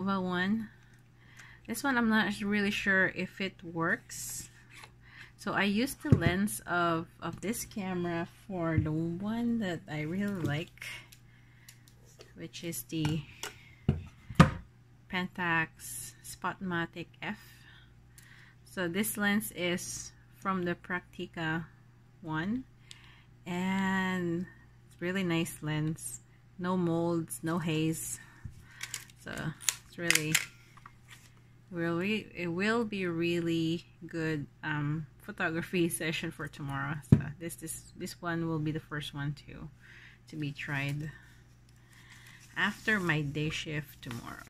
one. This one I'm not really sure if it works. So I used the lens of this camera for the one that I really like, which is the Pentax Spotmatic F. So this lens is from the Practica one, and it's really nice lens. No molds, no haze. So it's really it will be really good photography session for tomorrow. So this one will be the first one to be tried after my day shift tomorrow.